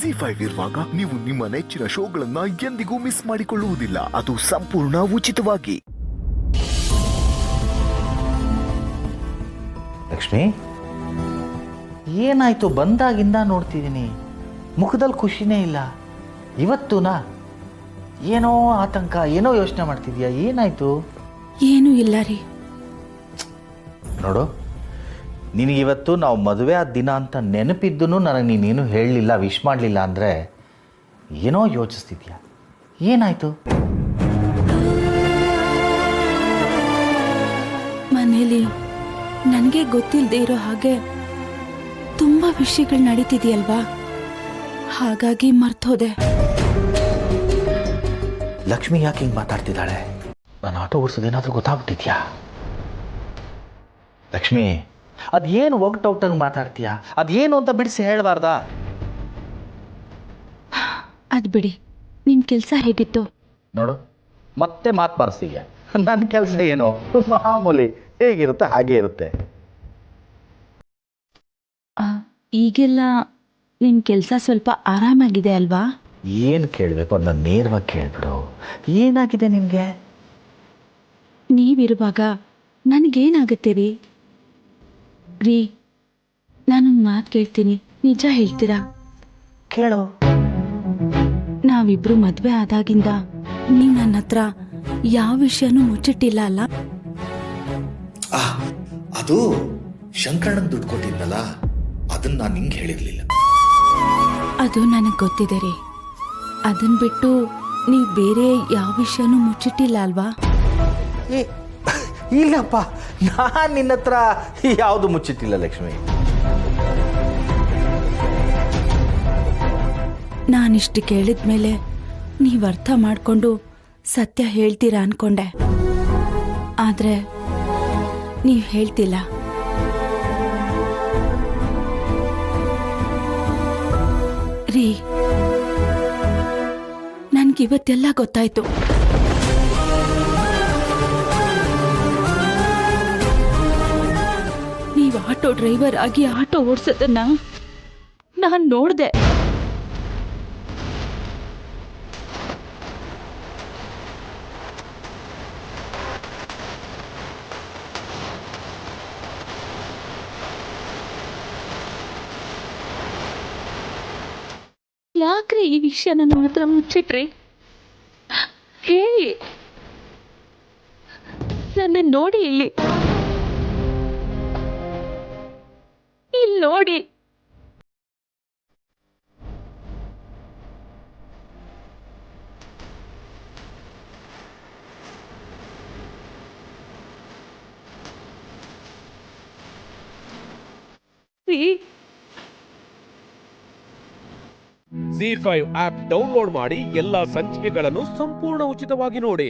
ಜಿ5 ಇರುವಾಗ ನೀವು ನಿಮ್ಮ ನೆಚ್ಚಿನ ಶೋಗಳನ್ನ ಎಂದಿಗೂ ಮಿಸ್ ಮಾಡಿಕೊಳ್ಳುವುದಿಲ್ಲ. ಅದು ಸಂಪೂರ್ಣ ಉಚಿತವಾಗಿ. ಲಕ್ಷ್ಮಿ, ಏನಾಯ್ತು? ಬಂದಾಗಿಂದ ನೋಡ್ತಿದ್ದೀನಿ, ಮುಖದಲ್ಲಿ ಖುಷಿನೇ ಇಲ್ಲ. ಇವತ್ತುನಾ ಏನೋ ಆತಂಕ, ಏನೋ ಯೋಚನೆ ಮಾಡ್ತಿದ್ಯಾ? ಏನಾಯ್ತು? ಏನೂ ಇಲ್ಲ ರೀ. ನೋಡು, ನಿನಗಿವತ್ತು ನಾವು ಮದುವೆ ಆದ ದಿನ ಅಂತ ನೆನಪಿದ್ದೂ ನನಗೆ ನೀನೇನು ಹೇಳಲಿಲ್ಲ, ವಿಶ್ ಮಾಡಲಿಲ್ಲ ಅಂದರೆ ಏನೋ ಯೋಚಿಸ್ತಿದ್ಯಾ? ಏನಾಯಿತು? ಮನೇಲಿ ನನಗೆ ಗೊತ್ತಿಲ್ಲದೆ ಇರೋ ಹಾಗೆ ತುಂಬ ವಿಷಯಗಳು ನಡೀತಿದೆಯಲ್ವಾ, ಹಾಗಾಗಿ ಮರ್ತೋದೆ. ಲಕ್ಷ್ಮಿ ಯಾಕೆ ಹಿಂಗೆ ಮಾತಾಡ್ತಿದ್ದಾಳೆ? ನಾನು ಆಟೋ ಓಡಿಸೋದೇನಾದರೂ ಗೊತ್ತಾಗ್ಬಿಟ್ಟಿದ್ಯಾ? ಲಕ್ಷ್ಮಿ, ಅದೇನು ಒಗ್ಟೌಟಾಗಿ ಮಾತಾಡ್ತೀಯಾ? ಅದೇನು ಅಂತ ಬಿಡಿಸಿ ಹೇಳಬಾರ್ದಾ? ಅದು ಬಿಡಿ, ನಿಮ್ಮ ಕೆಲಸ ಹೇಗಿತ್ತು? ನೋಡು, ಮತ್ತೆ ಮಾತು ಬಾರಿಸ್ತೀಯ. ನನ್ನ ಕೆಲಸ ಏನು, ಮಾಮೂಲಿ, ಹೇಗಿರುತ್ತೆ ಹಾಗೇ ಇರುತ್ತೆ. ಈಗೆಲ್ಲ ನಿಮ್ಮ ಕೆಲಸ ಸ್ವಲ್ಪ ಆರಾಮಾಗಿದೆ ಅಲ್ವಾ? ಏನು ಕೇಳಬೇಕು ಅದನ್ನ ನೇರವಾಗಿ ಕೇಳ್ಬಿಡು. ಏನಾಗಿದೆ ನಿಮಗೆ? ನೀವಿರುವಾಗ ನನಗೇನಾಗುತ್ತೆ ರೀ? ರೀ, ನಾನೊಂದು ಮಾತು ಕೇಳ್ತೀನಿ, ನಿಜ ಹೇಳ್ತೀರಾ? ಕೇಳು. ನಾವಿಬ್ರು ಮದುವೆ ಆದಾಗಿಂದ ನೀವು ನನ್ನ ಹತ್ರ ಯಾವ ವಿಷಯನೂ ಮುಚ್ಚಿಟ್ಟಿಲ್ಲ ಅಲ್ಲ? ಅದು ಶಂಕರಣ್ಣನ ದುಡ್ಡು ಕೊಟ್ಟಿದ್ನಲ್ಲ, ಅದನ್ನ ನಾನು ನಿಂಗೆ ಹೇಳಿರ್ಲಿಲ್ಲ. ಅದು ನನಗೆ ಗೊತ್ತಿದೆ ರೀ. ಅದನ್ನ ಬಿಟ್ಟು ನೀವು ಬೇರೆ ಯಾವ ವಿಷಯನೂ ಮುಚ್ಚಿಟ್ಟಿಲ್ಲ ಅಲ್ವಾ? ಇಲ್ಲಪ್ಪ, ನಾನು ನಿನ್ನ ಹತ್ರ ಯಾವುದು ಮುಚ್ಚಿಟ್ಟಿಲ್ಲ ಲಕ್ಷ್ಮಿ. ನಾನಿಷ್ಟು ಕೇಳಿದ ಮೇಲೆ ನೀವು ಅರ್ಥ ಮಾಡಿಕೊಂಡು ಸತ್ಯ ಹೇಳ್ತೀರಾ ಅನ್ಕೊಂಡೆ, ಆದರೆ ನೀವು ಹೇಳ್ತಿಲ್ಲ. ರೀ, ನನಗಿವತ್ತೆಲ್ಲ ಗೊತ್ತಾಯ್ತು. ನೀವು ಆಟೋ ಡ್ರೈವರ್ ಆಗಿ ಆಟೋ ಓಡಿಸೋದನ್ನ ನಾನು ನೋಡಿದೆ. ಯಾಕ್ರಿ ಈ ವಿಷಯ ನನ್ನ ಹತ್ರ ಮುಚ್ಚಿಟ್ರಿ? ಹೇಳಿ, ನನ್ನ ನೋಡಿ, ಇಲ್ಲಿ ನೋಡಿ. ಜಿ5 ಆಪ್ ಡೌನ್ಲೋಡ್ ಮಾಡಿ ಎಲ್ಲಾ ಸಂಚಿಕೆಗಳನ್ನು ಸಂಪೂರ್ಣ ಉಚಿತವಾಗಿ ನೋಡಿ.